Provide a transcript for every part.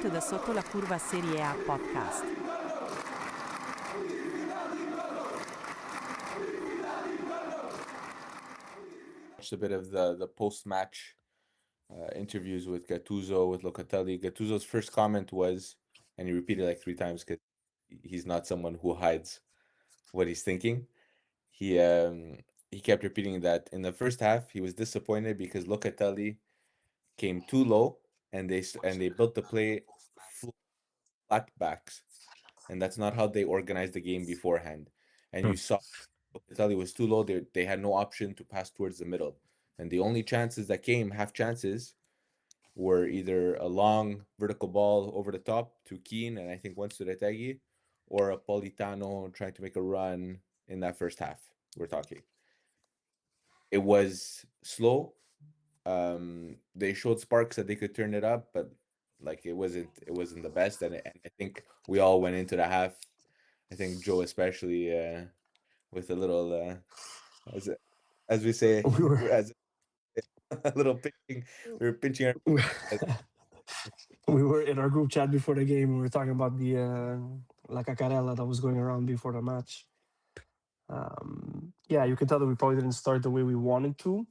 to the Sotto la Curva Serie A podcast. Watched a bit of the post-match interviews with Gattuso, with Locatelli. Gattuso's first comment was, and he repeated like 3 times because he's not someone who hides what he's thinking. He kept repeating that in the first half he was disappointed because Locatelli came too low and they built the play flat backs, and that's not how they organized the game beforehand. And you saw Locatelli was too low. They had no option to pass towards the middle, and the only chances that came, half chances, were either a long vertical ball over the top to Keane and I think once to Retegui, or a Politano trying to make a run in that first half. We're talking. It was slow. They showed sparks that they could turn it up, but like it wasn't the best. And I think we all went into the half. I think Joe especially with a little as as we say We were as a little pinching. We were pinching our we were in our group chat before the game. We were talking about the La Cacarella that was going around before the match. Yeah, you can tell that we probably didn't start the way we wanted to,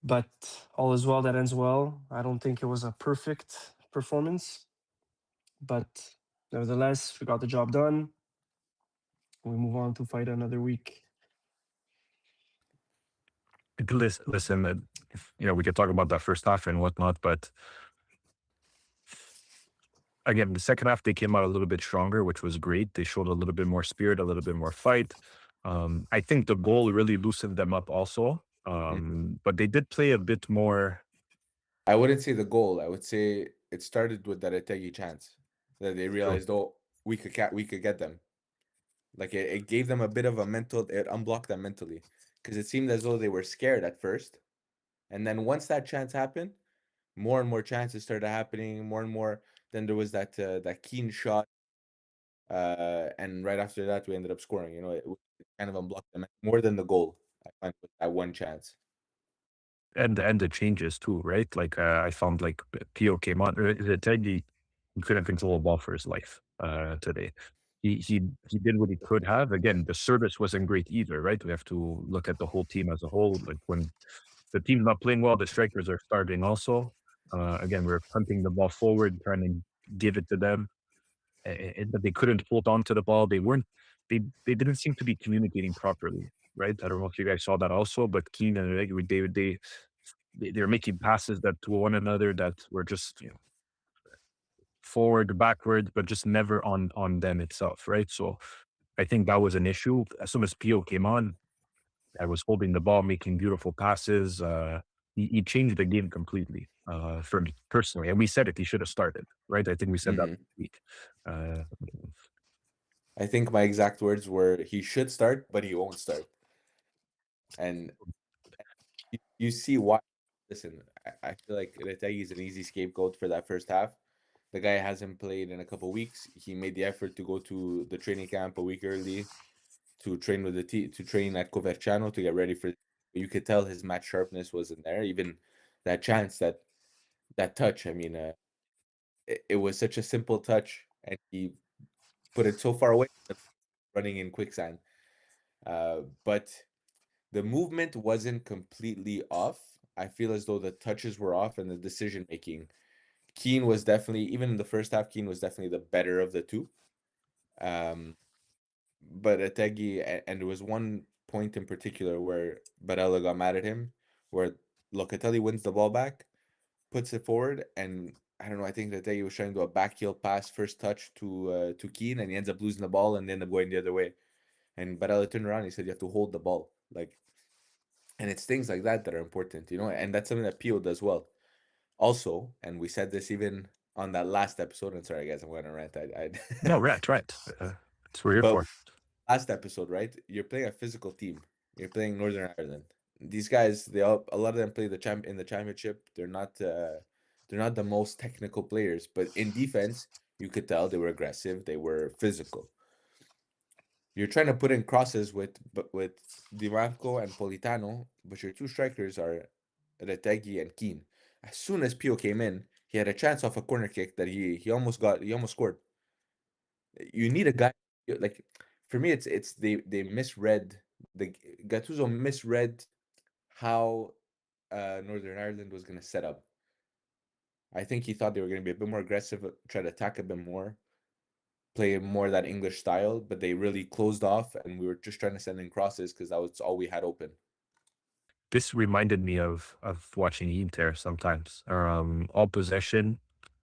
but all is well that ends well. I don't think it was a perfect performance, but nevertheless, we got the job done. We move on to fight another week. Listen, we could talk about that first half and whatnot, but again, the second half they came out a little bit stronger, which was great. They showed a little bit more spirit, a little bit more fight. I think the goal really loosened them up also, but they did play a bit more. I wouldn't say the goal. I would say it started with that Etegi chance that they realized, oh, we could get them. Like it gave them a bit of a mental. It unblocked them mentally because it seemed as though they were scared at first, and then once that chance happened, more and more chances started happening, more and more. Then there was that keen shot, and right after that we ended up scoring. It kind of unblocked them more than the goal. I find with that one chance. And the changes too, right? Like I found like Pio came on. Teddy couldn't control a ball for his life today. He did what he could have. Again, the service wasn't great either, right? We have to look at the whole team as a whole. Like when the team's not playing well, the strikers are starving also. Again, we're punting the ball forward, trying to give it to them, but they couldn't hold on to the ball. They weren't. They didn't seem to be communicating properly, right? I don't know if you guys saw that also, but Keane and they were making passes that to one another that were just forward, backward, but just never on them itself, right? So I think that was an issue. As soon as Pio came on, I was holding the ball, making beautiful passes. He changed the game completely for me personally. And we said it, he should have started, right? I think we said that Mhm. last week. Uh, I think my exact words were he should start, but he won't start. And you see why. Listen, I feel like Retegi is an easy scapegoat for that first half. The guy hasn't played in a couple weeks. He made the effort to go to the training camp a week early to train with the team, to train at Coverciano to get ready for. You could tell his match sharpness wasn't there. Even that chance, that touch. I mean, it was such a simple touch, and he put it so far away, running in quicksand. But the movement wasn't completely off. I feel as though the touches were off and the decision making. Keane was definitely, even in the first half, Keane was definitely the better of the two. Um, but Etegi, and there was one point in particular where Barella got mad at him, where Locatelli wins the ball back, puts it forward, and I don't know. I think Etegi was trying to do a back heel pass, first touch to Keane, and he ends up losing the ball and then up going the other way. And Barella turned around. And he said, "You have to hold the ball, like." And it's things like that that are important, and that's something that Pio does well. Also, and we said this even on that last episode. And sorry, guys, I'm going to rant. no, right. That's what we're here But for. last episode, right? You're playing a physical team. You're playing Northern Ireland. These guys, a lot of them play in the championship. They're not the most technical players, but in defense, you could tell they were aggressive. They were physical. You're trying to put in crosses with Di Marco and Politano, but your two strikers are Retegui and Keane. As soon as Pio came in, he he had a chance off a corner kick that he almost scored. You need a guy like for me. It's they misread the Gattuso misread how Northern Ireland was going to set up. I think he thought they were going to be a bit more aggressive, try to attack a bit more, play more that English style, but they really closed off, and we were just trying to send in crosses because that was all we had open. This reminded me of watching Inter sometimes. All possession,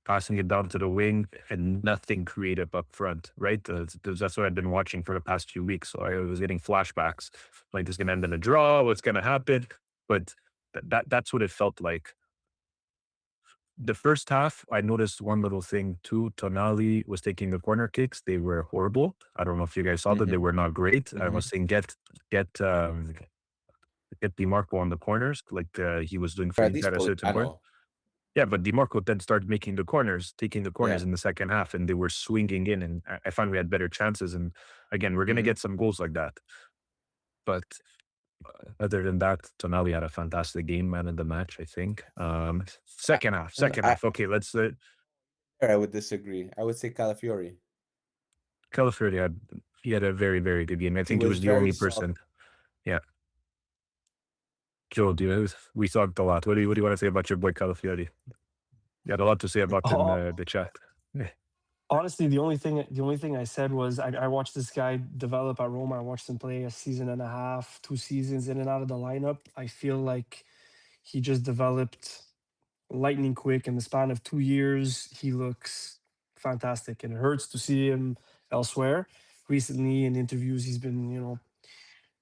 passing it down to the wing, and nothing creative up front. Right, that's what I've been watching for the past few weeks. So I was getting flashbacks, like this is gonna end in a draw. What's gonna happen? But that's what it felt like. The first half, I noticed one little thing too. Tonali was taking the corner kicks. They were horrible. I don't know if you guys saw that. They were not great. I was saying get DiMarco on the corners like he was doing for Or at Inter least at a certain point. Politano. Yeah, but DiMarco then started making the corners, taking the corners Yeah. in the second half, and they were swinging in, and I found we had better chances. And again, we're gonna get some goals like that. But other than that, Tonali had a fantastic game, man of the match, I think. Second half, second half. Okay, let's. I would disagree. I would say Calafiori. Calafiori had a very very good game. I He think he was was the very only solid. person. Yeah, Joe, we talked a lot. What do you want to say about your boy Calafiori? You had a lot to say about in the chat. Honestly, the only thing I said was I watched this guy develop at Roma. I watched him play a season and a half, 2 seasons in and out of the lineup. I feel like he just developed lightning quick in the span of 2 years. He looks fantastic, and it hurts to see him elsewhere. Recently, in interviews, he's been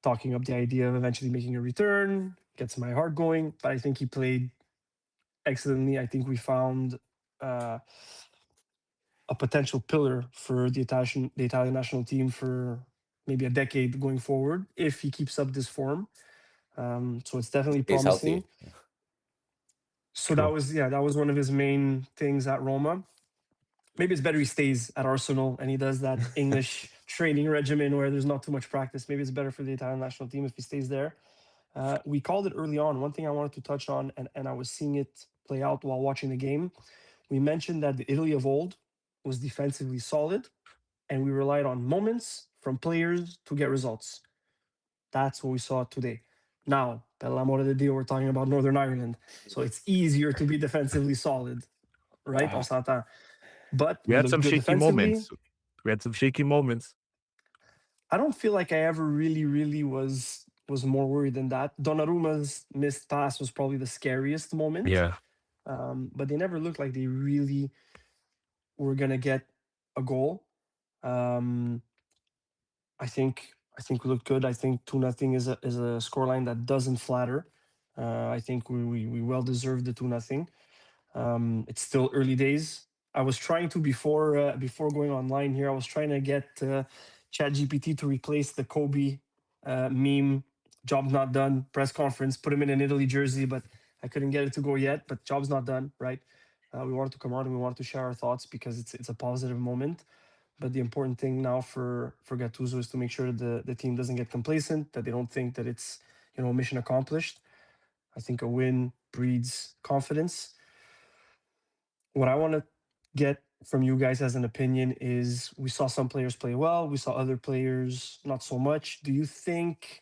talking up the idea of eventually making a return. Gets my heart going, but I think he played excellently. I think we found a potential pillar for the Italian national team for maybe a decade going forward if he keeps up this form. So it's definitely Stays promising. healthy. So that True. was one of his main things at Roma. Maybe it's better he stays at Arsenal and he does that English training regimen where there's not too much practice. Maybe it's better for the Italian national team if he stays there. We called it early on. One thing I wanted to touch on, and I was seeing it play out while watching the game. We mentioned that the Italy of old was defensively solid, and we relied on moments from players to get results. That's what we saw today. Now, per l'amore di Dio, we're talking about Northern Ireland, so it's easier to be defensively solid, right? On s'entend. But We we had looked some good shaky defensively. moments. We had some shaky moments. I don't feel like I ever really was more worried than that. Donnarumma's missed pass was probably the scariest moment, Yeah. but they never looked like they really were gonna get a goal. Um, I think we looked good. I think 2-0 is a scoreline that doesn't flatter. I think we well deserved the 2-0. It's still early days. I was trying to before going online here. I was trying to get ChatGPT to replace the Kobe meme. Job not done. Press conference. Put him in an Italy jersey, but I couldn't get it to go yet. But job's not done, right? We wanted to come on and we wanted to share our thoughts because it's a positive moment. But the important thing now for Gattuso is to make sure the team doesn't get complacent, that they don't think that it's mission accomplished. I think a win breeds confidence. What I want to get from you guys as an opinion is we saw some players play well, we saw other players not so much. Do you think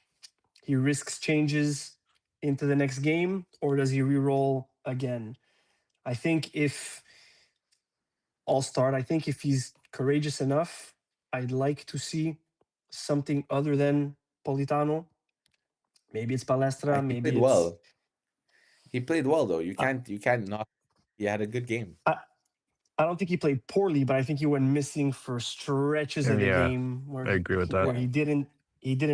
he risks changes into the next game or does he re-roll again? I think if I'll start, I think if he's courageous enough, I'd like to see something other than Politano. Maybe it's Palestra, He played maybe it's well. He played well though. I, You can't not. He had a good game. I, I don't think he played poorly, but I think he went missing for stretches of the Yeah, game where I agree with that. where he didn't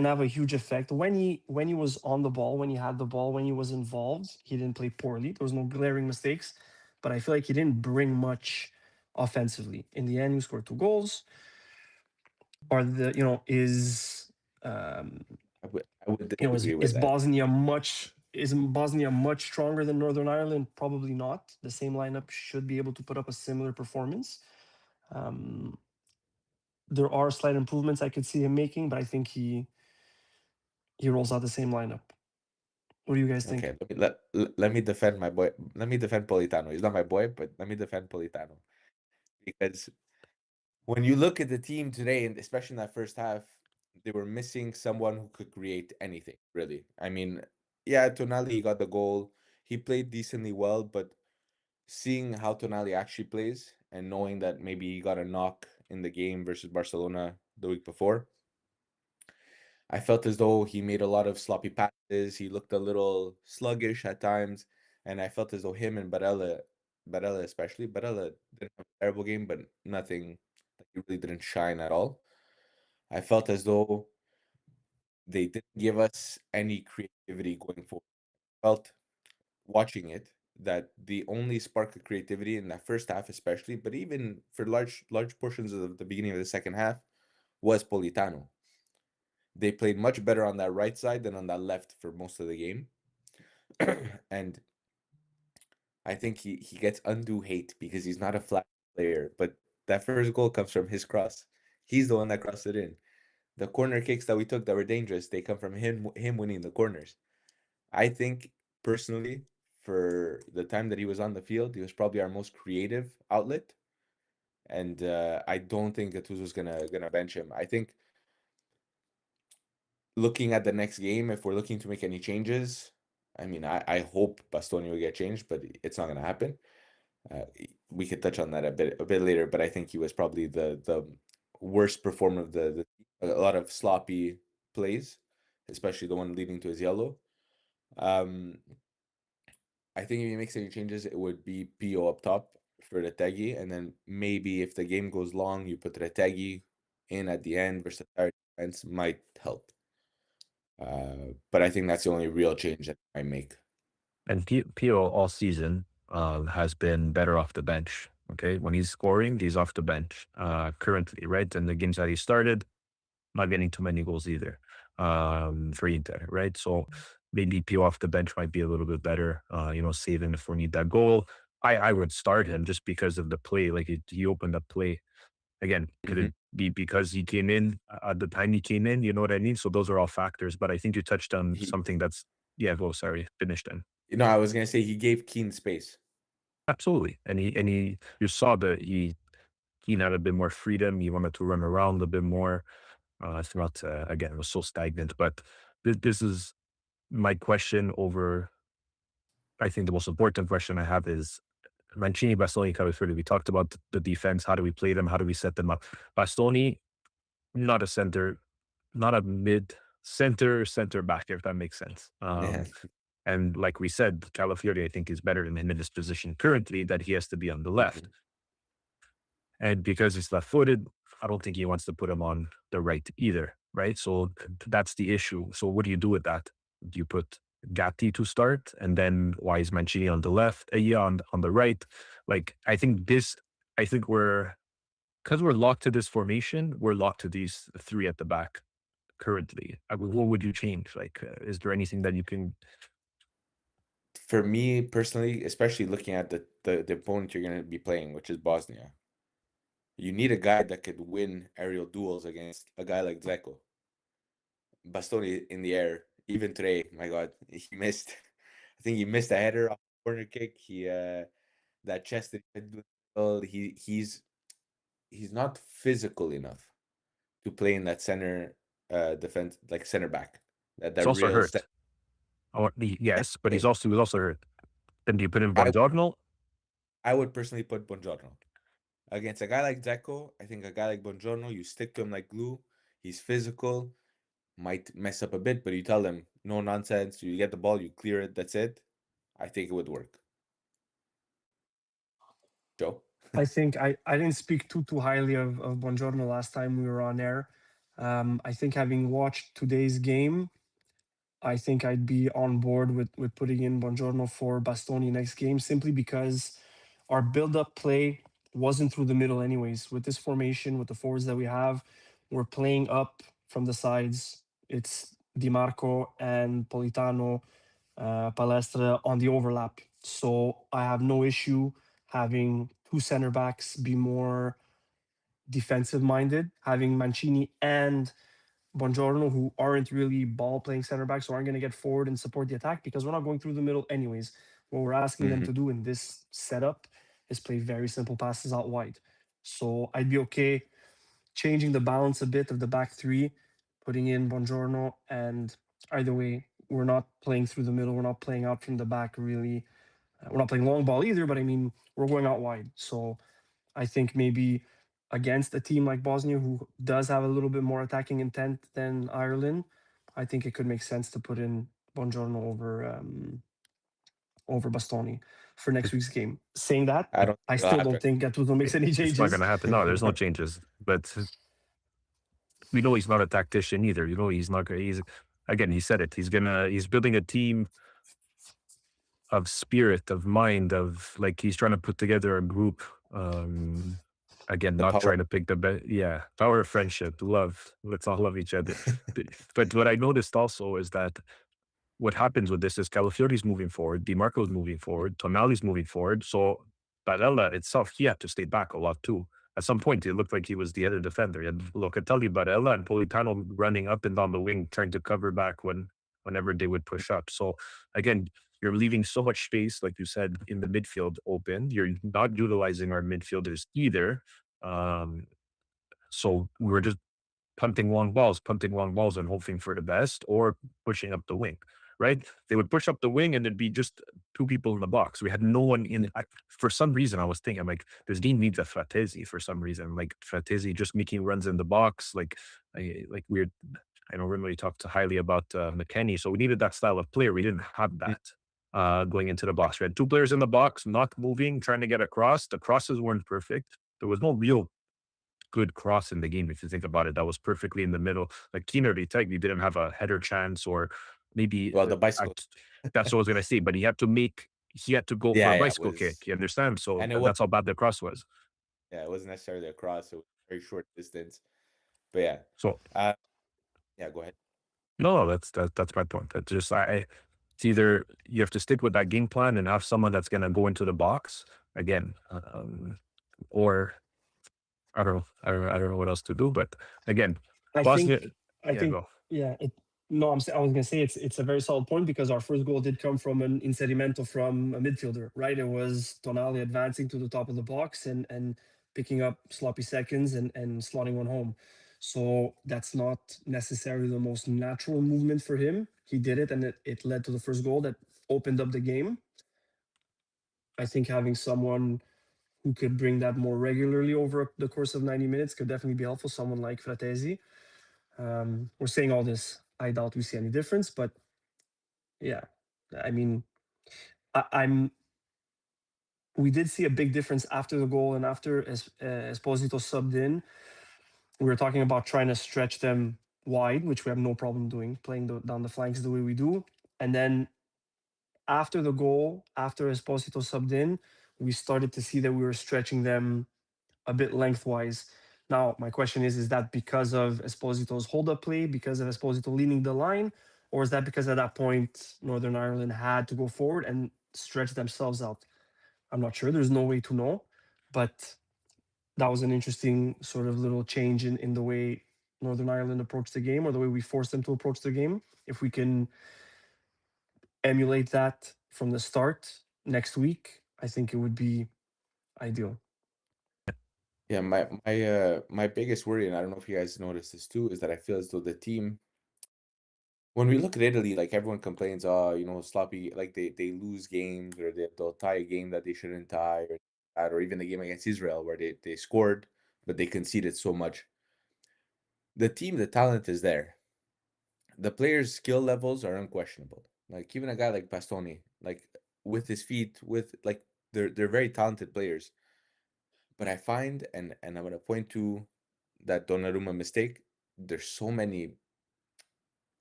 have a huge effect when he was on the ball, when he had the ball, when he was involved. He didn't play poorly. There was no glaring mistakes, but I feel like he didn't bring much offensively. In the end, he scored 2 goals. Are the is I would you know is, disagree with is that. Bosnia much stronger than Northern Ireland? Probably not. The same lineup should be able to put up a similar performance. Um, there are slight improvements I could see him making, but I think he rolls out the same lineup. What do you guys think? Okay, let me defend my boy. Let me defend Politano. He's not my boy, but let me defend Politano because when you look at the team today, and especially in that first half, they were missing someone who could create anything, really. I mean, yeah, Tonali got the goal. He played decently well, but seeing how Tonali actually plays and knowing that maybe he got a knock in the game versus Barcelona the week before, I felt as though he made a lot of sloppy passes. He looked a little sluggish at times, and I felt as though him and Barella especially, Barella didn't have a terrible game, but nothing like he really didn't shine at all. I felt as though they didn't give us any creativity going forward. I felt watching it that the only spark of creativity in that first half, especially, but even for large portions of the beginning of the second half, was Politano. They played much better on that right side than on that left for most of the game. And I think he gets undue hate because he's not a flat player. But that first goal comes from his cross. He's the one that crossed it in. The corner kicks that we took that were dangerous, they come from him winning the corners. I think personally, for the time that he was on the field, he was probably our most creative outlet. And I don't think Gattuso's gonna bench him. I think looking at the next game, if we're looking to make any changes, I mean, I hope Bastoni will get changed, but it's not going to happen. We could touch on that a bit later, but I think he was probably the worst performer of a lot of sloppy plays, especially the one leading to his yellow. Um, I think if he makes any changes, it would be Pio up top for Retegi, and then maybe if the game goes long, you put Retegi in at the end versus our defense might help. But I think that's the only real change that I make. And Pio all season has been better off the bench. Okay, when he's scoring, he's off the bench currently, right? And the games that he started, not getting too many goals either for Inter, right? So maybe Pio off the bench might be a little bit better, saving if we need that goal. I would start him just because of the play. Like he opened up play. Again, could it Mhm. be because he came in at the time he came in? You know what I mean? So those are all factors. But I think you touched on He, something that's, yeah, go, sorry, finish then. I was gonna say he gave Keane space. Absolutely. And you saw that he had a bit more freedom. He wanted to run around a bit more. It's not, again, it was so stagnant. But this is my question over, I think the most important question I have is Mancini, Bastoni, Cavafurli. We talked about the defense. How do we play them? How do we set them up? Bastoni, not a center, not a mid center back, if that makes sense. Yeah. And like we said, Calafiori, I think, is better than him in this position currently, that he has to be on the left. Mhm. And because he's left footed, I don't think he wants to put him on the right either. Right. So that's the issue. So what do you do with that? Do you put Gatti to start? And then why is Mancini on the left? Yeah, on the right. Like, I think because we're locked to this formation, we're locked to these three at the back currently. What would you change? Like, is there anything that you can? For me personally, especially looking at the opponent you're gonna be playing, which is Bosnia, you need a guy that could win aerial duels against a guy like Dzeko. Bastoni in the air, even today, my God, he missed. I think he missed a header off a corner kick. He that chest that he did, he's not physical enough to play in that center defense, like center back. He's That also real hurt. Yes, but eh, he was also hurt. Then do you put in I Bongiorno? I would personally put Bongiorno against a guy like Dzeko. I think a guy like Bongiorno, you stick to him like glue. He's physical, might mess up a bit, but you tell him no nonsense. You get the ball, you clear it. That's it. I think it would work. Joe. I think I didn't speak too highly of Buongiorno last time we were on air. I think having watched today's game, I think I'd be on board with putting in Buongiorno for Bastoni next game, simply because our build-up play wasn't through the middle anyways. With this formation, with the forwards that we have, we're playing up from the sides. It's Di Marco and Politano, Palestra on the overlap. So I have no issue having two center backs be more defensive minded, having Mancini and Bongiorno, who aren't really ball playing center backs, who aren't going to get forward and support the attack because we're not going through the middle anyways. What we're asking them Mhm. to do in this setup is play very simple passes out wide. So I'd be okay changing the balance a bit of the back three, putting in Bongiorno, and either way, we're not playing through the middle. We're not playing out from the back really. We're not playing long ball either, but I mean, we're going out wide. So I think maybe against a team like Bosnia, who does have a little bit more attacking intent than Ireland, I think it could make sense to put in Bongiorno over Bastoni for next week's game. Saying that, I don't I think it'll still don't happen. think Gattuso makes any It's not changes. going to happen. No, there's no changes. But we know he's not a tactician either. You know, he's not. He's again. He said it. He's building a team of spirit, of mind, of like he's trying to put together a group. Again, The not power. trying to pick the best. Yeah, power of friendship, love. Let's all love each other. But what I noticed also is that what happens with this is Calafiori's moving forward, Di Marco's moving forward, Tonali's moving forward. So Barella itself, he had to stay back a lot too. At some point, it looked like he was the other defender. You had Locatelli, Barella, and Politano running up and down the wing, trying to cover back whenever they would push up. So again, you're leaving so much space, like you said, in the midfield open. You're not utilizing our midfielders either. Um, so we're just punting long balls and hoping for the best or pushing up the wing, right? They would push up the wing and it'd be just two people in the box. We had no one in. For some reason, I was thinking, I'm like, this game needs a Fratesi for some reason. Like Fratesi just making runs in the box, like weird. I don't really talk too highly about McKennie. So we needed that style of player. We didn't have Mm. that going into the box. We had two players in the box, not moving, trying to get across. The crosses weren't perfect. There was no real good cross in the game. If you think about it, that was perfectly in the middle. Like Keener Technically didn't have a header chance, or maybe Well, the bicycle. that's what I was gonna say. But he had to go for Yeah, a yeah, it bicycle was, kick. You understand? So and it was, that's how bad the cross was. yeah, it wasn't necessarily a cross. It was very short distance. But yeah, So uh, yeah, go ahead. no, that's my point. That's just it's either you have to stick with that game plan and have someone that's gonna go into the box again, or I don't know what else to do. But again, I Bosnia, think I yeah, think go. yeah. No, I was gonna say it's a very solid point because our first goal did come from an inserimento from a midfielder, right? It was Tonali advancing to the top of the box and picking up sloppy seconds and slotting one home. So that's not necessarily the most natural movement for him. He did it and it led to the first goal that opened up the game. I think having someone who could bring that more regularly over the course of 90 minutes could definitely be helpful. Someone like Fratesi. We're saying all this. I doubt we see any difference, but yeah, I mean, I'm. We did see a big difference after the goal and after Esposito subbed in. We were talking about trying to stretch them wide, which we have no problem doing, playing down the flanks the way we do. And then after the goal, after Esposito subbed in, we started to see that we were stretching them a bit lengthwise. Now, my question is that because of Esposito's hold-up play, because of Esposito leaning the line, or is that because at that point Northern Ireland had to go forward and stretch themselves out? I'm not sure. There's no way to know, but that was an interesting sort of little change in the way Northern Ireland approached the game or the way we forced them to approach the game. If we can emulate that from the start next week, I think it would be ideal. Yeah, my biggest worry, and I don't know if you guys noticed this too, is that I feel as though the team, when we look at Italy, like everyone complains, oh, sloppy, like they lose games or they'll tie a game that they shouldn't tie, or that, or even the game against Israel where they scored but they conceded so much. The team, the talent is there. The players' skill levels are unquestionable. Like even a guy like Bastoni, like with his feet, with like they're very talented players. But I find, and I'm gonna point to that Donnarumma mistake. There's so many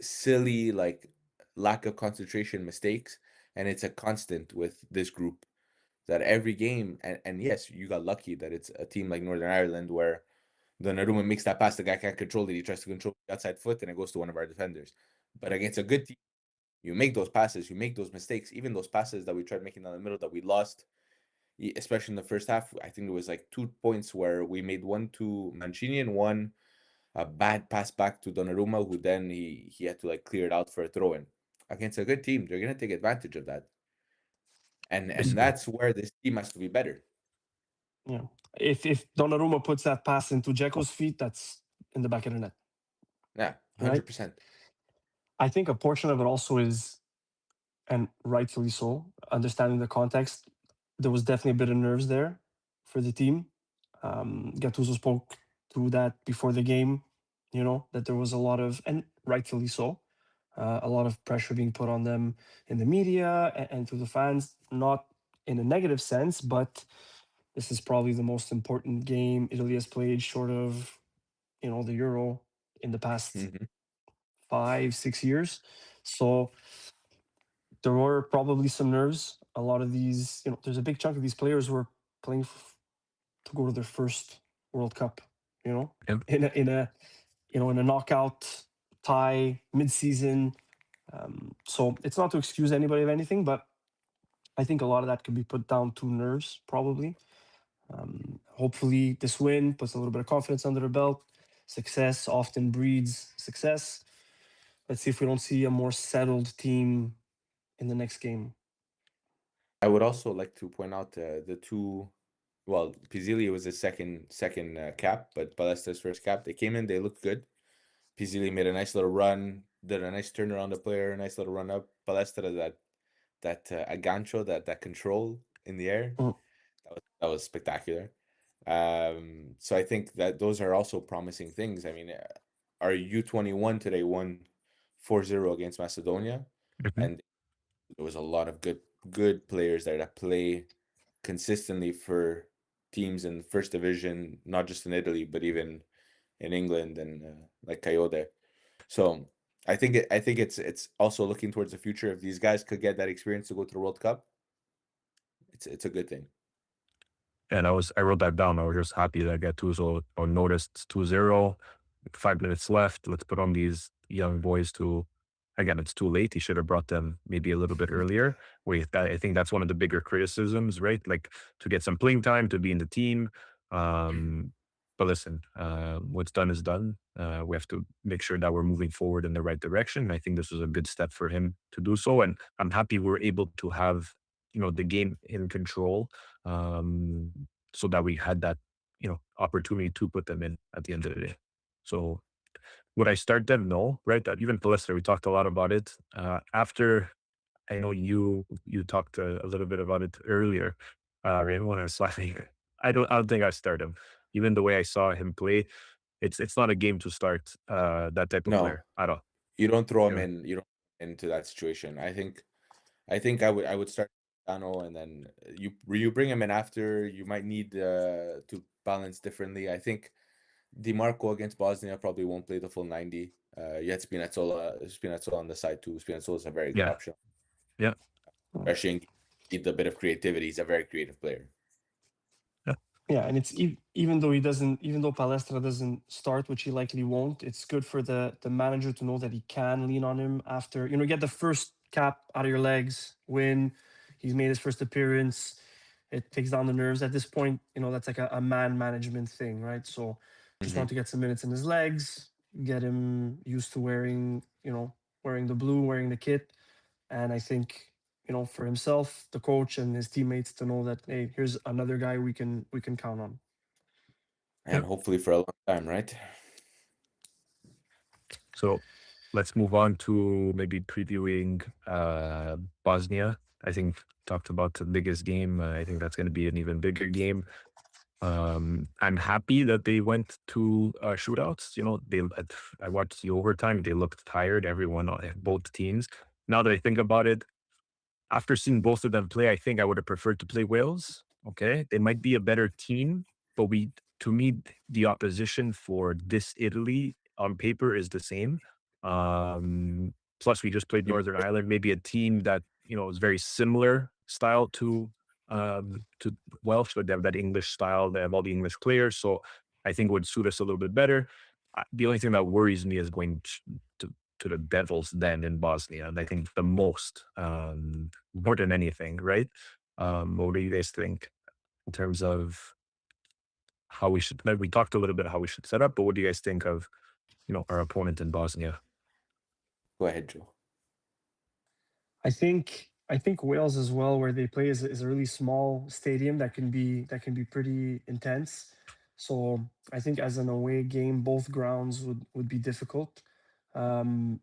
silly, like lack of concentration mistakes, and it's a constant with this group. That every game, and yes, you got lucky that it's a team like Northern Ireland where Donnarumma makes that pass, the guy can't control it. He tries to control the outside foot, and it goes to one of our defenders. But against a good team, you make those passes, you make those mistakes, even those passes that we tried making down the middle that we lost, especially in the first half. I think there was like 2 points where we made one to Mancini and one a bad pass back to Donnarumma, who then he had to like clear it out for a throw in. Against a good team, they're gonna take advantage of that, and that's where this team has to be better. Yeah. If Donnarumma puts that pass into Dzeko's feet, that's in the back of the net, Yeah, right? 100%. I think a portion of it also is, and rightfully so, understanding the context. There was definitely a bit of nerves there for the team. Gattuso spoke through that before the game. That there was a lot of, and rightfully so, a lot of pressure being put on them in the media and through the fans. Not in a negative sense, but this is probably the most important game Italy has played, short of the Euro, in the past Mhm. 5-6 years. So there were probably some nerves. A lot of these, there's a big chunk of these players who are playing to go to their first World Cup. Yep. In a knockout tie mid-season. So it's not to excuse anybody of anything, but I think a lot of that could be put down to nerves, probably. Hopefully, this win puts a little bit of confidence under their belt. Success often breeds success. Let's see if we don't see a more settled team in the next game. I would also like to point out the two. Well, Pizzili was his second cap, but Palesta's first cap. They came in, they looked good. Pizzili made a nice little run, did a nice turn around the player, a nice little run up. Palestra that agancho, that control in the air, Mm. that was spectacular. So I think that those are also promising things. I mean, our U21 today won 4-0 against Macedonia, Mhm. and there was a lot of good players there that play consistently for teams in first division, not just in Italy, but even in England and like Coyote. So I think it's also looking towards the future. If these guys could get that experience to go to the World Cup, it's a good thing. And I wrote that down. I was just happy that Gattuso noticed 2-0, 5 minutes left. Let's put on these young boys to, again, it's too late. He should have brought them maybe a little bit earlier. I think that's one of the bigger criticisms, right? Like to get some playing time, to be in the team. But listen, what's done is done. We have to make sure that we're moving forward in the right direction. I think this was a good step for him to do so. And I'm happy we're able to have, the game in control, so that we had that, opportunity to put them in at the end of the day. So would I start them? No, right? That even Palestra, we talked a lot about it. After I know you talked a little bit about it earlier, Raymond, when I was laughing. I don't think I start him. Even the way I saw him play, it's not a game to start that type of No, player at all. you don't throw him Yeah. in. You don't into that situation. I think I would start Dano, and then you bring him in after. You might need to balance differently. I think DiMarco against Bosnia probably won't play the full 90. Yet Spinazzola on the side too. Spinazzola is a very good Yeah. option, Yeah. especially in need a bit of creativity. He's a very creative player. Yeah. Yeah, and it's even though Palestra doesn't start, which he likely won't. It's good for the manager to know that he can lean on him after get the first cap out of your legs. Win, he's made his first appearance. It takes down the nerves. At this point, that's like a man management thing, right? So just Mhm. want to get some minutes in his legs, get him used to wearing the blue, wearing the kit, and I think for himself, the coach, and his teammates to know that, hey, here's another guy we can count on. And Yeah. hopefully for a long time, right? So let's move on to maybe previewing Bosnia. I think talked about the biggest game. I think that's going to be an even bigger game. I'm happy that they went to shootouts. I watched the overtime. They looked tired. Everyone, both teams. Now that I think about it, after seeing both of them play, I think I would have preferred to play Wales. Okay, they might be a better team, but to me, the opposition for this Italy on paper is the same. Plus, we just played Mm. Northern Ireland, maybe a team that is very similar style to Welsh, but they have that English style. They have all the English players, so I think it would suit us a little bit better. The only thing that worries me is going to the Devils then in Bosnia, and I think the most, more than anything, right? What do you guys think in terms of how we should? We talked a little bit how we should set up, but what do you guys think of our opponent in Bosnia. Go ahead, Joe. I think Wales as well, where they play, is a really small stadium that can be pretty intense. So I think as an away game, both grounds would be difficult. Um,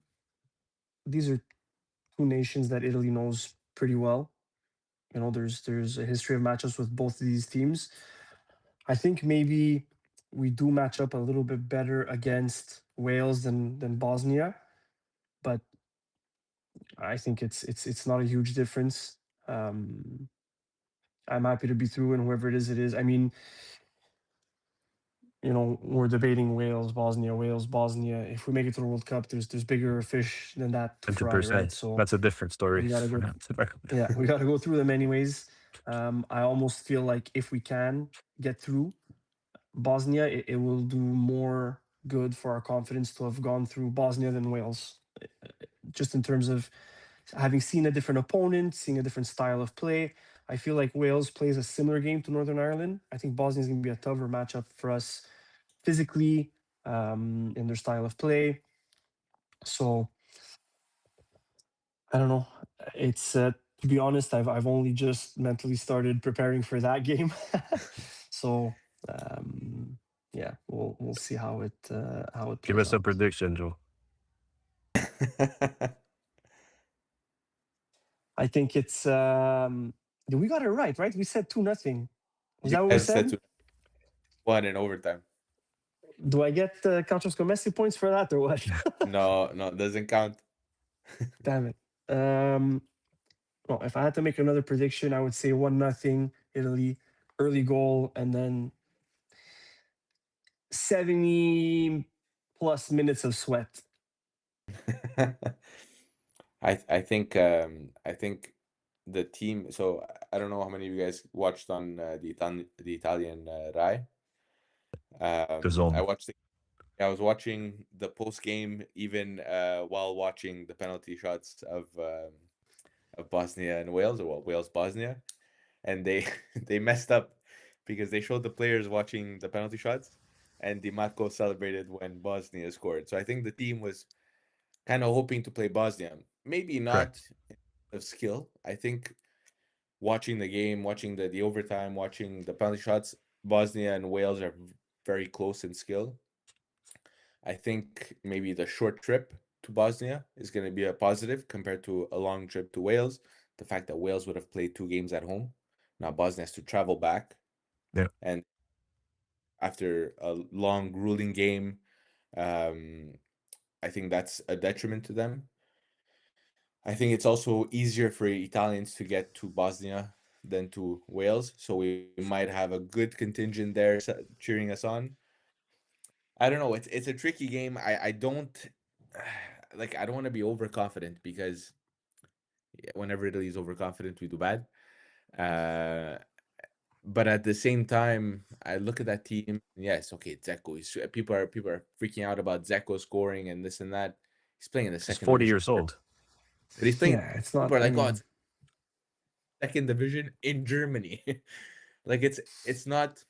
these are two nations that Italy knows pretty well. There's a history of matchups with both of these teams. I think maybe we do match up a little bit better against Wales than Bosnia, but I think it's not a huge difference. I'm happy to be through, and whoever it is. I mean, we're debating Wales, Bosnia. If we make it to the World Cup, there's bigger fish than that to fry, right? 100%. So That's a different story. we gotta go. Yeah, we gotta go through them anyways. I almost feel like if we can get through Bosnia, it will do more good for our confidence to have gone through Bosnia than Wales. Just in terms of having seen a different opponent, seeing a different style of play. I feel like Wales plays a similar game to Northern Ireland. I think Bosnia is going to be a tougher matchup for us physically, in their style of play. So I don't know. It's to be honest, I've only just mentally started preparing for that game. So yeah, we'll see how it Give plays us a out. prediction, Joe. I think it's we got it right? We said 2-0. Was You that what we guys said said? 2-1 in overtime. Do I get Couchos Messi points for that or what? No, it doesn't count. Damn it. Well, if I had to make another prediction, I would say 1-0 Italy, early goal, and then 70 plus minutes of sweat. I think the team. So I don't know how many of you guys watched on the Italian Rai. The zone. I was watching the post game even while watching the penalty shots of Bosnia and Wales, or well, Wales Bosnia, and they they messed up because they showed the players watching the penalty shots, and Di Marco celebrated when Bosnia scored. So I think the team was kind of hoping to play Bosnia, maybe not Correct. of skill. I think watching the game, watching the overtime, watching the penalty shots, Bosnia and Wales are very close in skill. I think maybe the short trip to Bosnia is going to be a positive compared to a long trip to Wales. The fact that Wales would have played 2 games at home. Now Bosnia has to travel back. Yeah. And after a long, grueling game, um, I think that's a detriment to them. I think it's also easier for Italians to get to Bosnia than to Wales. So we might have a good contingent there cheering us on. I don't know. It's a tricky game. I don't like. I don't want to be overconfident because whenever Italy is overconfident, we do bad. Uh, but at the same time, I look at that team. Yes, okay, Dzeko. People are freaking out about Dzeko scoring and this and that. He's playing in the He's second 40 division, years old. but he's playing. Yeah, it's People not. are I like, oh, mean, it's second division in Germany. Like it's not.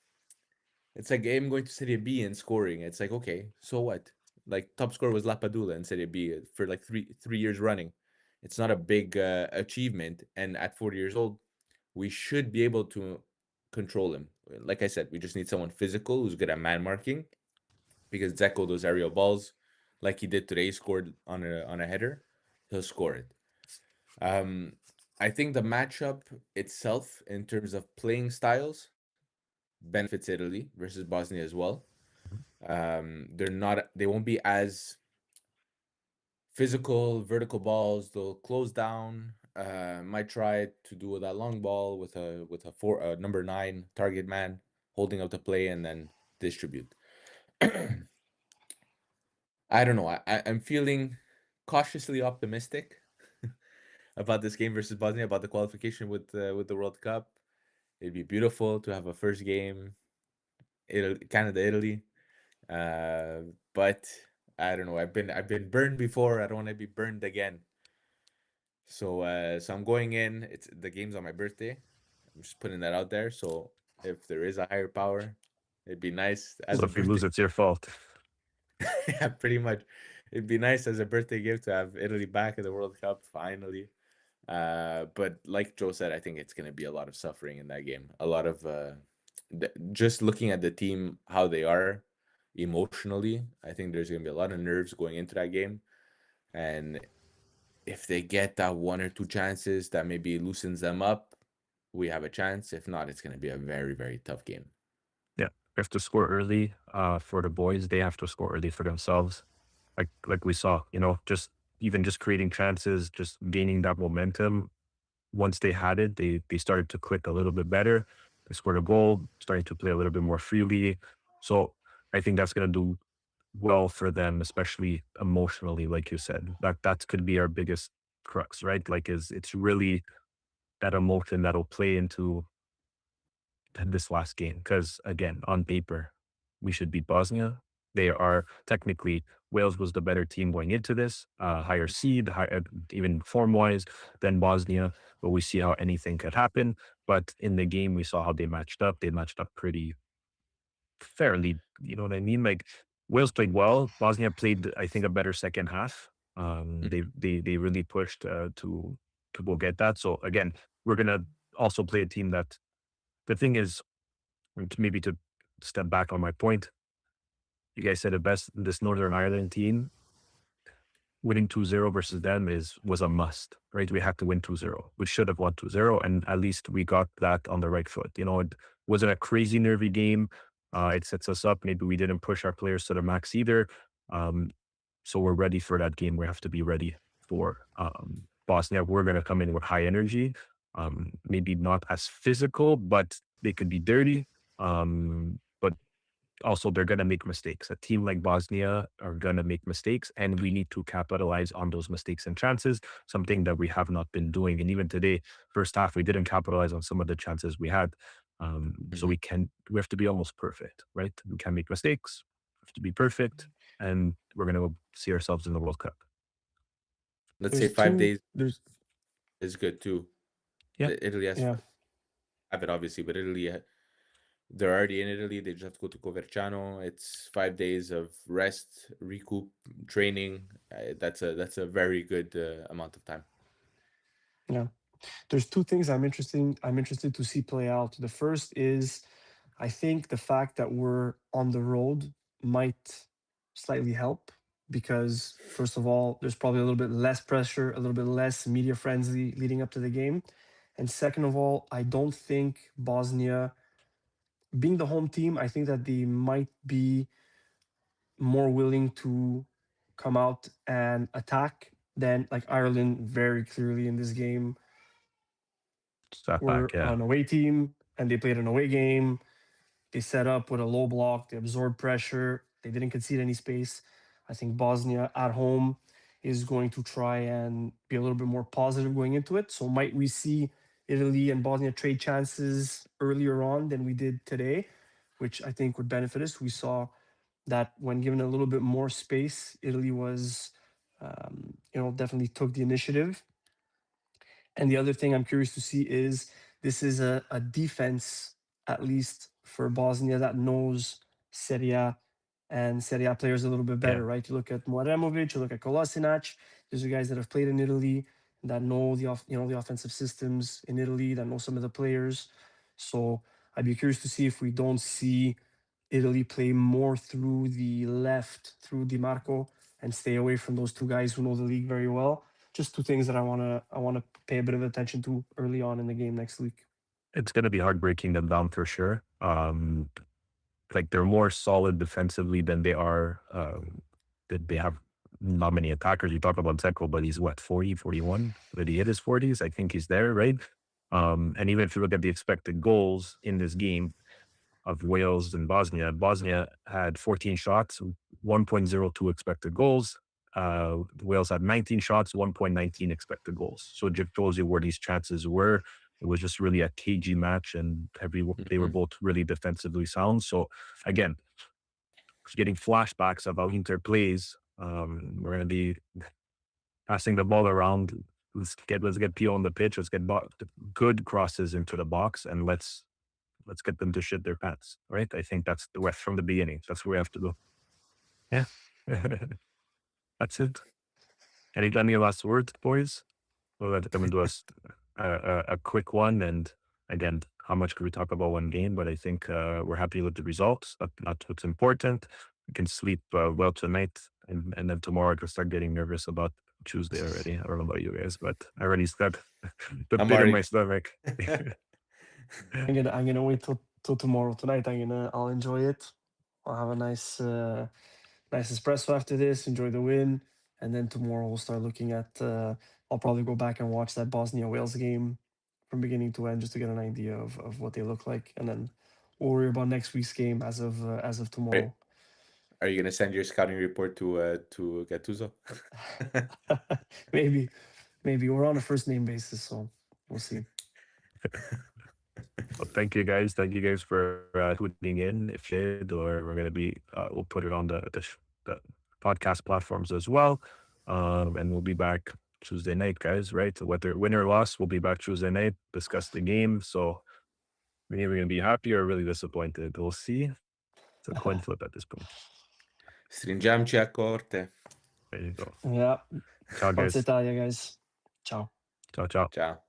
It's like I'm going to Serie B and scoring. It's like, okay, so what? Like top scorer was Lapadula in Serie B for like three years running. It's not a big achievement, and at 40 years old, we should be able to control him. Like I said, we just need someone physical who's good at man marking, because Zeko those aerial balls, like he did today, scored on a header, he'll score it. Um, I think the matchup itself, in terms of playing styles, benefits Italy versus Bosnia as well. They won't be as physical, vertical balls. They'll close down. Might try to do that long ball with a number 9 target man holding up the play and then distribute. I don't know. I'm feeling cautiously optimistic about this game versus Bosnia, about the qualification with the World Cup. It'd be beautiful to have a first game, Canada, Italy. But I don't know. I've been burned before. I don't want to be burned again. So I'm going in. It's the game's on my birthday. I'm just putting that out there. So if there is a higher power, it'd be nice as So a if you lose, birthday. it's your fault. Yeah, pretty much. It'd be nice as a birthday gift to have Italy back in the World Cup finally. But like Joe said, I think it's going to be a lot of suffering in that game. A lot of just looking at the team, how they are emotionally. I think there's going to be a lot of nerves going into that game. And if they get that one or two chances that maybe loosens them up, we have a chance. If not, it's going to be a very, very tough game. Yeah, we have to score early for the boys. They have to score early for themselves. Like we saw, just even just creating chances, just gaining that momentum. Once they had it, they started to click a little bit better. They scored a goal, starting to play a little bit more freely. So I think that's going to do well for them, especially emotionally, like you said. That could be our biggest crux, right? Like, it's really that emotion that'll play into this last game. Because again, on paper, we should beat Bosnia. They are technically Wales was the better team going into this, higher seed, even form wise than Bosnia. But we see how anything could happen. But in the game, we saw how they matched up. They matched up pretty fairly. You know what I mean? Like, Wales played well. Bosnia played, I think, a better second half. They really pushed to go get that. So again, we're gonna also play a team that the thing is, maybe to step back on my point, you guys said it best. This Northern Ireland team, winning 2-0 versus them was a must, right? We had to win 2-0. We should have won 2-0, and at least we got that on the right foot. It wasn't a crazy nervy game. It sets us up. Maybe we didn't push our players to the max either. Um, so we're ready for that game. We have to be ready for Bosnia. We're going to come in with high energy, maybe not as physical, but they could be dirty. But also, they're going to make mistakes. A team like Bosnia are going to make mistakes, and we need to capitalize on those mistakes and chances, something that we have not been doing. And even today, first half, we didn't capitalize on some of the chances we had. So Mhm. we have to be almost perfect, right? We can't make mistakes. We have to be perfect, and we're going to see ourselves in the World Cup. Let's say There's 5 days there's is good too. Yeah. Italy has yeah. have it obviously, but Italy they're already in Italy. They just have to go to Coverciano. It's 5 days of rest, recoup, training. That's a very good amount of time. Yeah. There's two things I'm interested to see play out. The first is I think the fact that we're on the road might slightly help because first of all, there's probably a little bit less pressure, a little bit less media friendly leading up to the game. And second of all, I don't think Bosnia being the home team, I think that they might be more willing to come out and attack than like Ireland very clearly in this game Step back. were Yeah. an away team and they played an away game. They set up with a low block, they absorbed pressure, they didn't concede any space. I think Bosnia at home is going to try and be a little bit more positive going into it. So might we see Italy and Bosnia trade chances earlier on than we did today, which I think would benefit us. We saw that when given a little bit more space, Italy was, definitely took the initiative. And the other thing I'm curious to see is this is a defense, at least for Bosnia, that knows Serie A and Serie A players a little bit Yeah. better, right? You look at Moremovic, you look at Kolasinac. These are guys that have played in Italy that know the offensive systems in Italy, that know some of the players. So I'd be curious to see if we don't see Italy play more through the left, through Di Marco, and stay away from those two guys who know the league very well. Just two things that I wanna pay a bit of attention to early on in the game next week. It's going to be hard breaking them down for sure. Like, they're more solid defensively than they are. That they have not many attackers. You talk about Zeko, but he's what, 40, 41? Did he hit his 40s? I think he's there, right? And even if you look at the expected goals in this game of Wales and Bosnia, Bosnia had 14 shots, 1.02 expected goals. Wales had 19 shots, 1.19 expected goals. So it just shows you where these chances were. It was just really a cagey match, and they were Mhm. both really defensively sound. So again, getting flashbacks of how Inter plays. We're going to be passing the ball around. Let's get Pio on the pitch. Let's get good crosses into the box, and let's get them to shit their pants. Right? I think that's the West from the beginning. That's where we have to go. Yeah. That's it. Any last words, boys? Well, I'm gonna do a quick one, and again, how much could we talk about one game? But I think we're happy with the results. That's what's important. We can sleep well tonight, and then tomorrow I can start getting nervous about Tuesday already. I don't know about you guys, but I already start the I'm pit in already. my stomach. I'm gonna wait till tomorrow. Tonight, I'll enjoy it. I'll have a nice espresso after this. Enjoy the win, and then tomorrow we'll start looking at. I'll probably go back and watch that Bosnia Wales game from beginning to end just to get an idea of what they look like, and then we'll worry about next week's game as of tomorrow. Are you gonna send your scouting report to Gattuso? maybe we're on a first name basis, so we'll see. Well, thank you guys. Thank you guys for tuning in. If you did, or we're gonna be, we'll put it on the podcast platforms as well. And we'll be back Tuesday night, guys. Right? Whether win or loss, we'll be back Tuesday night, discuss the game. So we're either gonna be happy or really disappointed. We'll see. It's a coin flip at this point. Stringiamoci a corte. There you go. Yeah, Ciao, Forza guys. Italia, guys. Ciao. Ciao, ciao. Ciao.